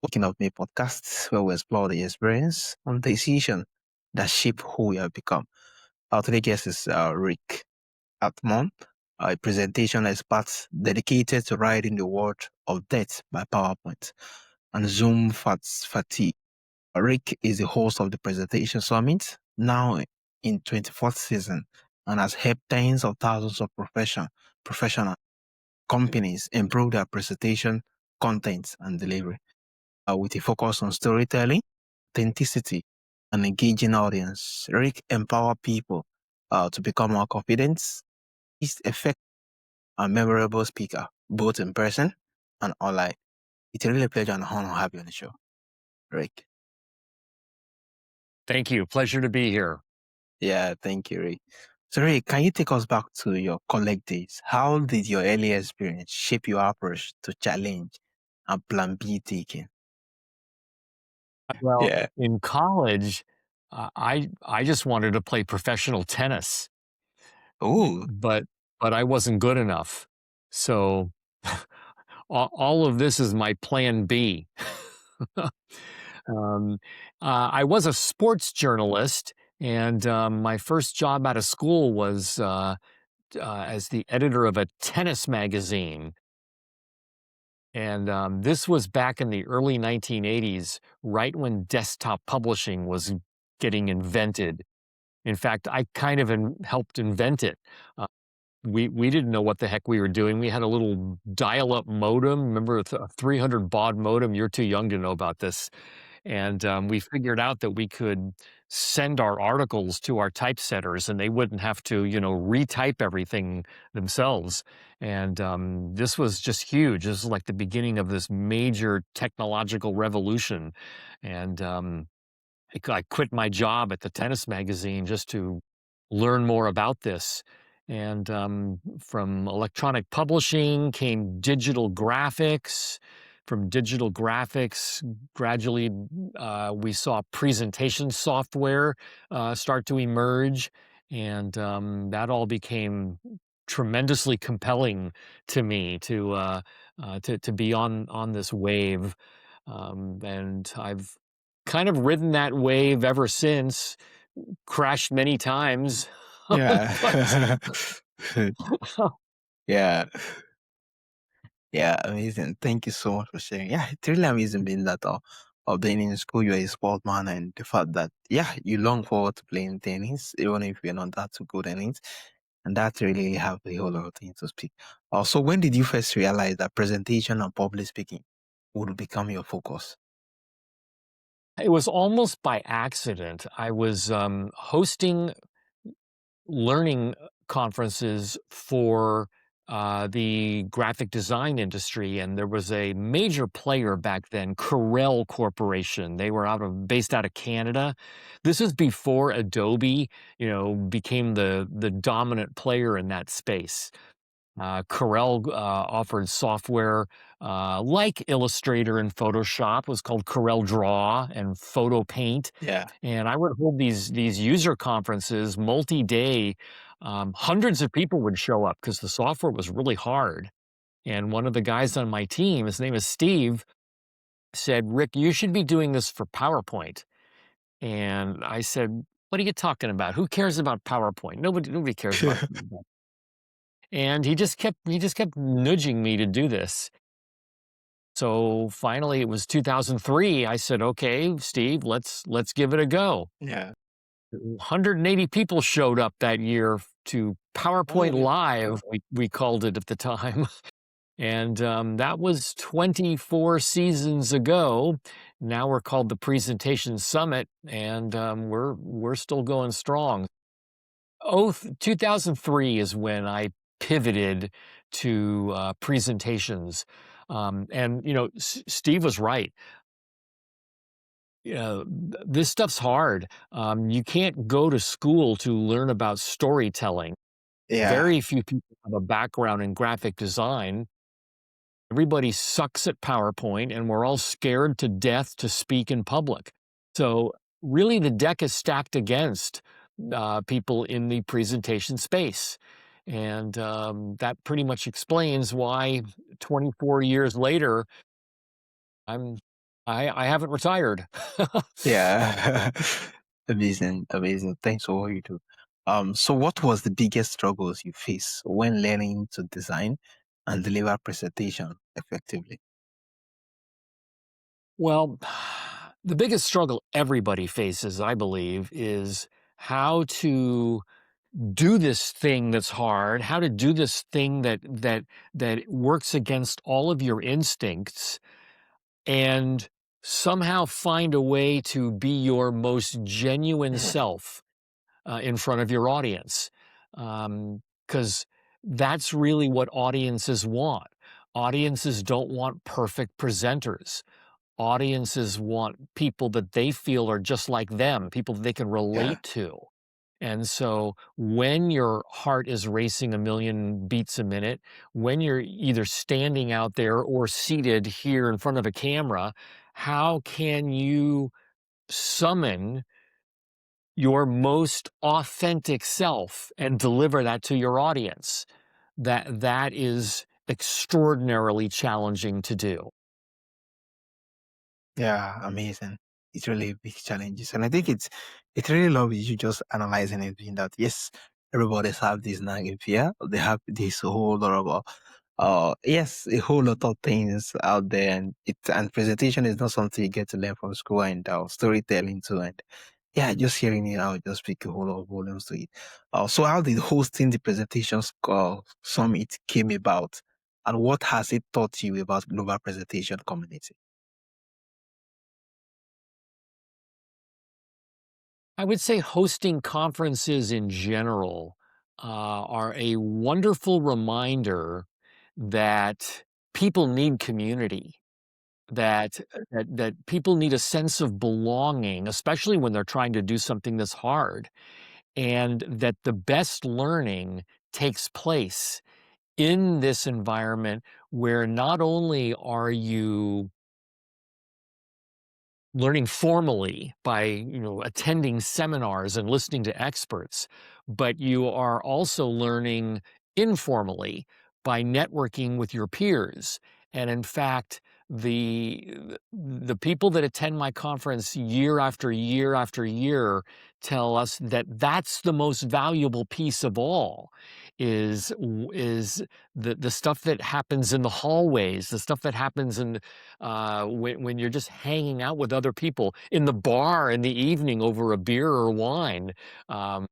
Waking Up Me podcast, where we explore the experience and decision that shape who we have become. Our today's guest is Rick Altman, a presentation expert dedicated to writing the word of death by PowerPoint and Zoom fatigue. Rick is the host of the Presentation Summit, now in 24th season, and has helped tens of thousands of professional companies improve their presentation content and delivery. With a focus on storytelling, authenticity, and engaging audience. Rick empower people to become more confident, effective, and memorable speaker, both in person and online. It's a really pleasure and honor to have you on the show, Rick. Thank you. Pleasure to be here. Yeah, thank you, Rick. So, Rick, can you take us back to your college days? How did your early experience shape your approach to challenge and plan B taking? Well, Yeah. in college, I just wanted to play professional tennis, Oh, but I wasn't good enough. So all of this is my plan B. Um, I was a sports journalist, and my first job out of school was as the editor of a tennis magazine. And this was back in the early 1980s, right when desktop publishing was getting invented. In fact, I kind of helped invent it. Uh, we didn't know what the heck we were doing. We had a little dial-up modem. Remember a 300 baud modem? You're too young to know about this. And we figured out that we could send our articles to our typesetters and they wouldn't have to, retype everything themselves. And this was just huge. This was like the beginning of this major technological revolution. And I quit my job at the tennis magazine just to learn more about this. And from electronic publishing came digital graphics. From digital graphics, gradually we saw presentation software start to emerge, and that all became tremendously compelling to me to be on this wave. And I've kind of ridden that wave ever since, crashed many times, but yeah. Yeah. Yeah, amazing. Thank you so much for sharing. Yeah, it's really amazing being that of being in school, you're a sportsman, and the fact that you long forward to playing tennis, even if you're not that too good at it. And that really have a whole lot of things to speak. Also, when did you first realize that presentation and public speaking would become your focus? it was almost by accident. I was hosting learning conferences for the graphic design industry, and there was a major player back then, Corel Corporation. They were based out of Canada. This is before Adobe, became the dominant player in that space. Corel offered software like Illustrator and Photoshop. It was called Corel Draw and Photo Paint. Yeah. And I would hold these user conferences, multi-day. Hundreds of people would show up because the software was really hard. And one of the guys on my team, his name is Steve, said, "Rick, you should be doing this for PowerPoint." And I said, "What are you talking about? Who cares about PowerPoint? Nobody cares about." And he just kept nudging me to do this. So finally, it was 2003. I said, "Okay, Steve, let's give it a go." Yeah. 180 people showed up that year to PowerPoint Oh, Live, we called it at the time. And that was 24 seasons ago. Now we're called the Presentation Summit, and we're still going strong. 2003 is when I pivoted to presentations. And, Steve was right. This stuff's hard. You can't go to school to learn about storytelling. yeah. Very few people have a background in graphic design. Everybody sucks at PowerPoint, and we're all scared to death to speak in public. So, really, the deck is stacked against people in the presentation space. And that pretty much explains why 24 years later, I'm I haven't retired. Yeah. Amazing, amazing. Thanks for what you do. So what was the biggest struggles you face when learning to design and deliver presentation effectively? Well, the biggest struggle everybody faces, I believe, is how to do this thing that's hard, how to do this thing that works against all of your instincts and somehow find a way to be your most genuine self in front of your audience. Because that's really what audiences want. Audiences don't want perfect presenters. Audiences want people that they feel are just like them, people that they can Yeah, relate to. And so when your heart is racing a million beats a minute, when you're either standing out there or seated here in front of a camera, how can you summon your most authentic self and deliver that to your audience? That is extraordinarily challenging to do. yeah, amazing. It's really a big challenges. And I think it's really lovely you just analyzing it being that yes, everybody's have this nagging fear. They have this whole lot of yes, a whole lot of things out there, and presentation is not something you get to learn from school, and storytelling too, and yeah, just hearing it out just speak a whole lot of volumes to it. So how did hosting the presentations summit came about, and what has it taught you about global presentation community? I would say hosting conferences in general are a wonderful reminder that people need community, that people need a sense of belonging, especially when they're trying to do something that's hard, and that the best learning takes place in this environment where not only are you learning formally by, attending seminars and listening to experts, but you are also learning informally by networking with your peers. And in fact, the people that attend my conference year after year after year tell us that that's the most valuable piece of all is the stuff that happens in the hallways, the stuff that happens in when you're just hanging out with other people in the bar in the evening over a beer or wine, um,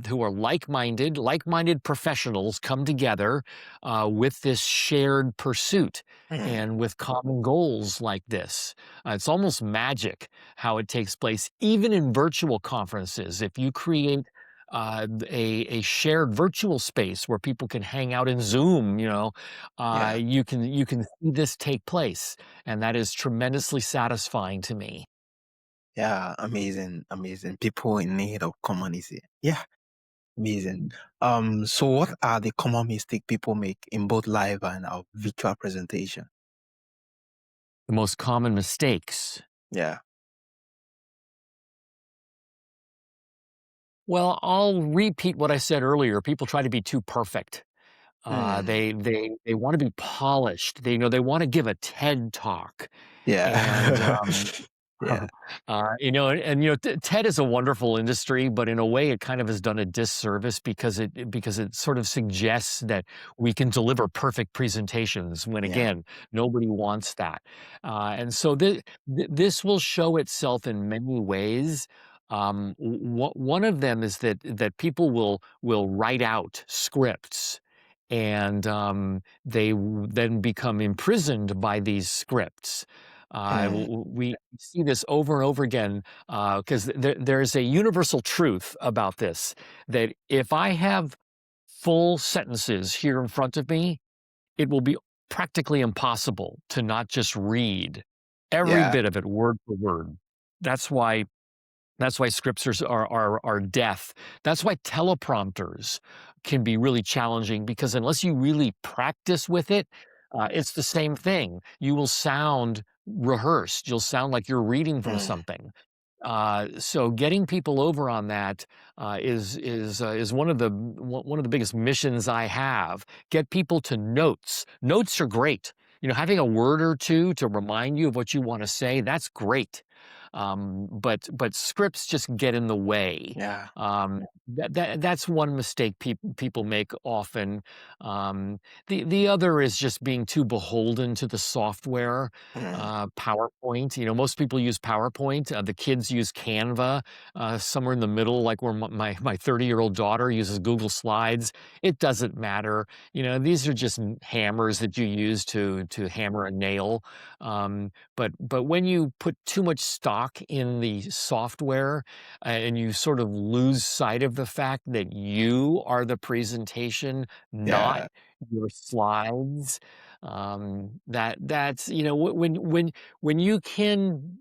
who are like-minded professionals come together with this shared pursuit Mm, and with common goals like this. It's almost magic how it takes place, even in virtual conferences. If you create a shared virtual space where people can hang out in Zoom, yeah, you can see this take place, and that is tremendously satisfying to me. yeah, amazing, amazing. People in need of community. Yeah, amazing. So what are the common mistakes people make in both live and virtual presentation? The most common mistakes. Yeah. Well, I'll repeat what I said earlier. People try to be too perfect. Mm, They wanna be polished. They wanna give a TED Talk, and, yeah. Yeah. TED is a wonderful industry, but in a way, it kind of has done a disservice because it sort of suggests that we can deliver perfect presentations when, Yeah. again, nobody wants that. And so this will show itself in many ways. One of them is that people will write out scripts, and then become imprisoned by these scripts. Mm, We see this over and over again because there's a universal truth about this, that if I have full sentences here in front of me, it will be practically impossible to not just read every yeah. bit of it word for word. That's why that's why scripts are death. That's why teleprompters can be really challenging, because unless you really practice with it, it's the same thing. You will sound rehearsed. You'll sound like you're reading from Mm, something. So getting people over on that is one of the biggest missions I have. Get people to notes. Notes are great. having a word or two to remind you of what you want to say, that's great. But scripts just get in the way. Yeah. That's one mistake people make often. The other is just being too beholden to the software. Mm. PowerPoint, most people use PowerPoint. The kids use Canva. Somewhere in the middle, like where my 30-year-old daughter uses Google Slides. It doesn't matter. These are just hammers that you use to hammer a nail. But when you put too much stock in the software, and you sort of lose sight of the fact that you are the presentation, not Yeah. your slides, that's when you can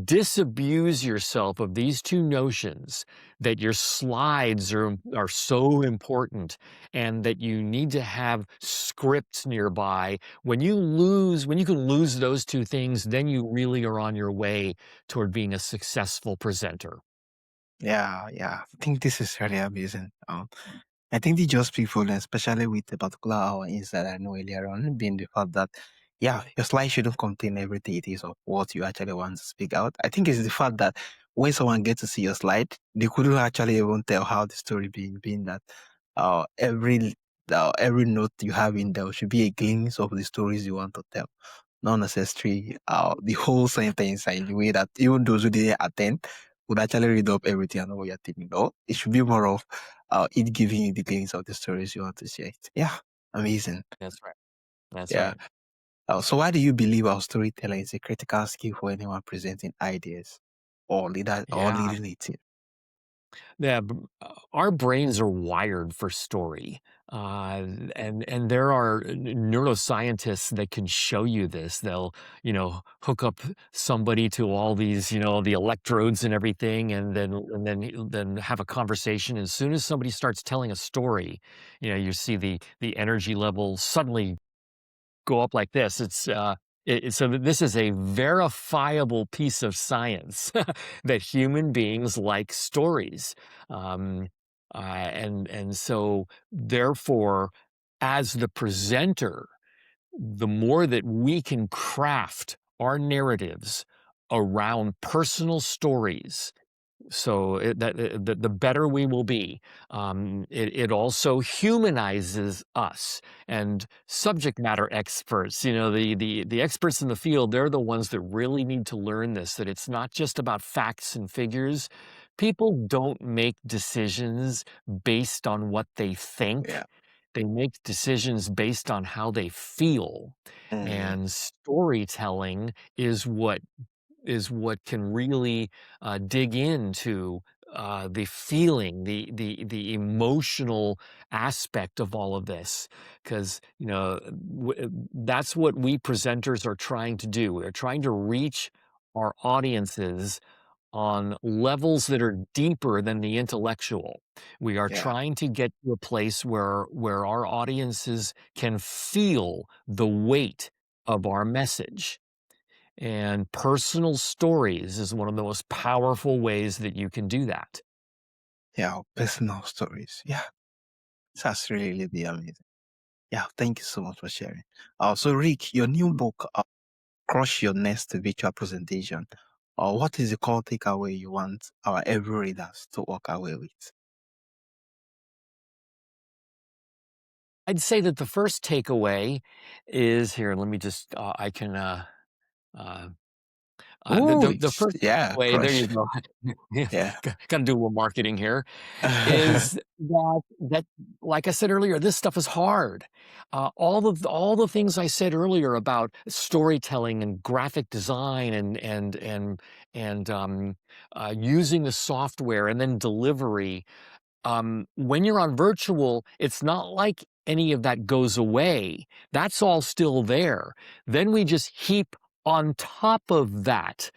disabuse yourself of these two notions, that your slides are so important and that you need to have scripts nearby. When you can lose those two things, then you really are on your way toward being a successful presenter. Yeah. Yeah. I think this is really amazing. I think the just people, especially with the particular our insight I know earlier on, being the fact that, yeah, your slide shouldn't contain everything it is of what you actually want to speak out. I think it's the fact that when someone gets to see your slide, they couldn't actually even tell how the story being that uh, every every note you have in there should be a glimpse of the stories you want to tell. Not necessarily the whole sentence in the way that even those who didn't attend would actually read up everything and know what you're thinking. No, it should be more of it giving you the glimpse of the stories you want to share. Yeah, amazing. That's right. That's Yeah. right. So why do you believe our storytelling is a critical skill for anyone presenting ideas or Yeah. leading a team? Yeah, our brains are wired for story, and there are neuroscientists that can show you this. They'll, hook up somebody to all these, the electrodes and everything, and then have a conversation. As soon as somebody starts telling a story, you see the energy level suddenly go up like this. So this is a verifiable piece of science that human beings like stories, and so therefore, as the presenter, the more that we can craft our narratives around personal stories, so the better we will be. It also humanizes us, and subject matter experts. The experts in the field. They're the ones that really need to learn this. That it's not just about facts and figures. People don't make decisions based on what they Yeah. think. They make decisions based on how they feel, Mm, and storytelling is what can really dig into the feeling, the emotional aspect of all of this, because that's what we presenters are trying to do. We're trying to reach our audiences on levels that are deeper than the intellectual. We are yeah. trying to get to a place where our audiences can feel the weight of our message. And personal stories is one of the most powerful ways that you can do that. Yeah. Personal stories. Yeah. That's really amazing. Yeah. Thank you so much for sharing. So Rick, your new book, Crush Your Next Virtual Presentation. What is the core takeaway you want our every readers to walk away with? I'd say that the first takeaway is here. Let me just, I can, uh, Ooh, the first yeah, takeaway, there you crush. go. Yeah, Yeah. got to do a little marketing here. Is that like I said earlier, this stuff is hard. All the things I said earlier about storytelling and graphic design and using the software and then delivery. When you're on virtual, it's not like any of that goes away. That's all still there. Then we just heap on top of that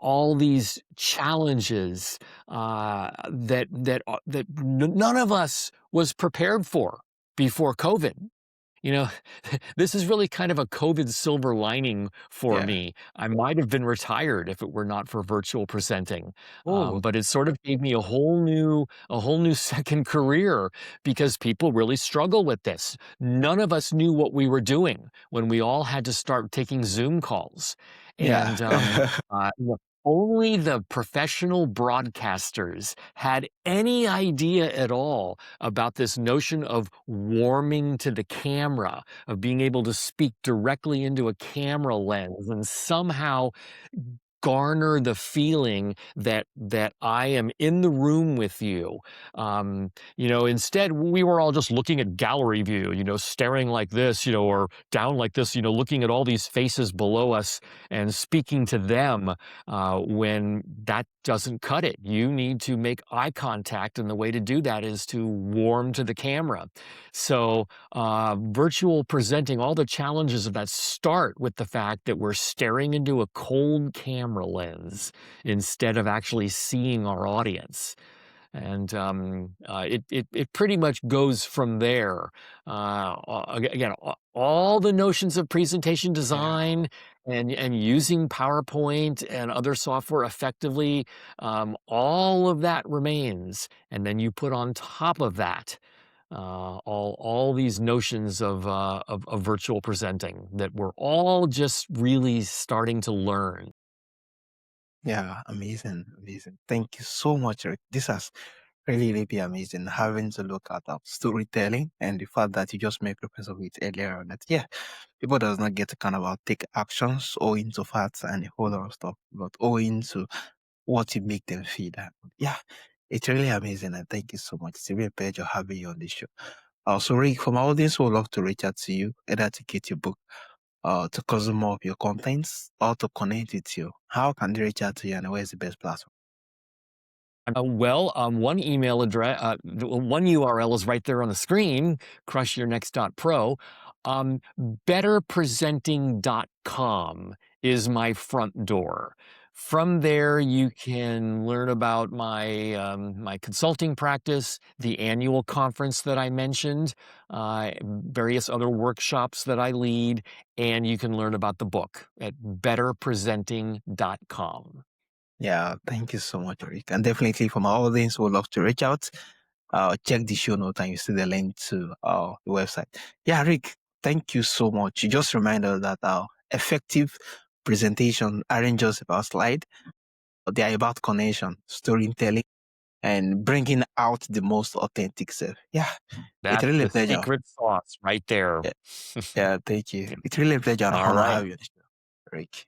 all these challenges that none of us was prepared for before COVID. you know, this is really kind of a COVID silver lining for Yeah. me. I might have been retired if it were not for virtual presenting, Oh, but it sort of gave me a whole new second career because people really struggle with this. None of us knew what we were doing when we all had to start taking Zoom calls, yeah. and only the professional broadcasters had any idea at all about this notion of warming to the camera, of being able to speak directly into a camera lens and somehow garner the feeling that I am in the room with you. Instead we were all just looking at gallery view, staring like this, or down like this, looking at all these faces below us and speaking to them when that doesn't cut it. You need to make eye contact, and the way to do that is to warm to the camera. So, virtual presenting, all the challenges of that start with the fact that we're staring into a cold camera lens instead of actually seeing our audience. And it pretty much goes from there. Again, all the notions of presentation Yeah. design and using PowerPoint and other software effectively, all of that remains. And then you put on top of that all these notions of virtual presenting that we're all just really starting to learn. Yeah. Amazing. Amazing. Thank you so much, Rick. This has really, really been amazing having to look at storytelling and the fact that you just made reference of it earlier on that, yeah, people does not get to kind of take actions owing to facts and a whole lot of stuff, but owing to what you make them feel. Yeah, it's really amazing. And thank you so much. It's a real pleasure having you on this show. Also, Rick, from our audience, we would love to reach out to you, either to get your book, to consume more of your contents, or to connect with you. How can they reach out to you, and where's the best platform? One email address, one URL is right there on the screen, crushyournext.pro. Betterpresenting.com is my front door. From there, you can learn about my consulting practice, the annual conference that I mentioned, various other workshops that I lead, and you can learn about the book at betterpresenting.com. Yeah, thank you so much, Rick. And definitely from our audience, we would love to reach out. Check the show note and you see the link to the website. Yeah, Rick, thank you so much. You just remind us that our effective presentation aren't just about slide, but they are about connection, storytelling, and bringing out the most authentic self. Yeah, it's That's really a the pleasure. secret sauce right there. Yeah, yeah, thank you. It's really a pleasure and All honor right. having you on the show, Rick.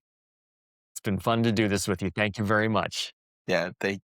It's been fun to do this with you. Thank you very much. Yeah, thank